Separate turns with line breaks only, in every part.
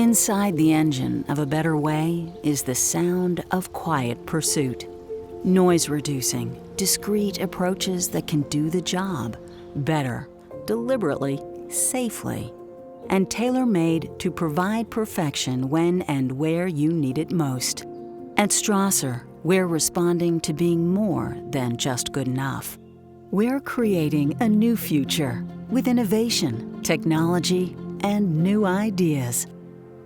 Inside the engine of a better way is the sound of quiet pursuit. Noise-reducing, discreet approaches that can do the job better, deliberately, safely, and tailor-made to provide perfection when and where you need it most. At Strasser, we're responding to being more than just good enough. We're creating a new future with innovation, technology, and new ideas.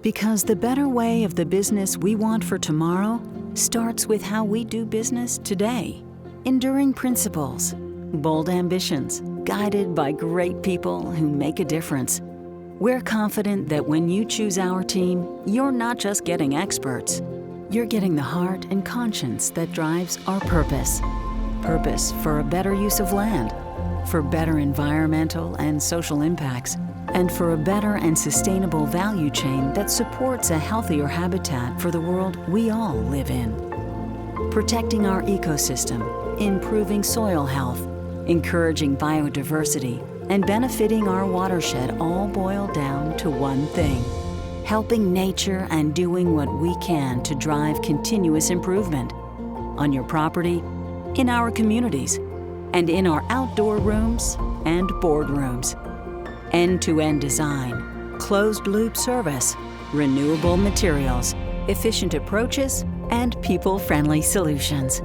Because the better way of the business we want for tomorrow starts with how we do business today. Enduring principles, bold ambitions, guided by great people who make a difference. We're confident that when you choose our team, you're not just getting experts. You're getting the heart and conscience that drives our purpose. Purpose for a better use of land, for better environmental and social impacts, and for a better and sustainable value chain that supports a healthier habitat for the world we all live in. Protecting our ecosystem, improving soil health, encouraging biodiversity, and benefiting our watershed all boil down to one thing: helping nature and doing what we can to drive continuous improvement on your property, in our communities, and in our outdoor rooms and boardrooms. End-to-end design, closed-loop service, renewable materials, efficient approaches, and people-friendly solutions.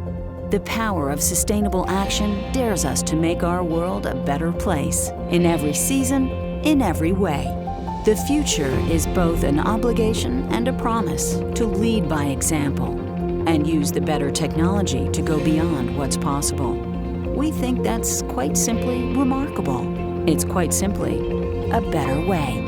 The power of sustainable action dares us to make our world a better place in every season, in every way. The future is both an obligation and a promise to lead by example and use the better technology to go beyond what's possible. We think that's quite simply remarkable. It's quite simply a better way.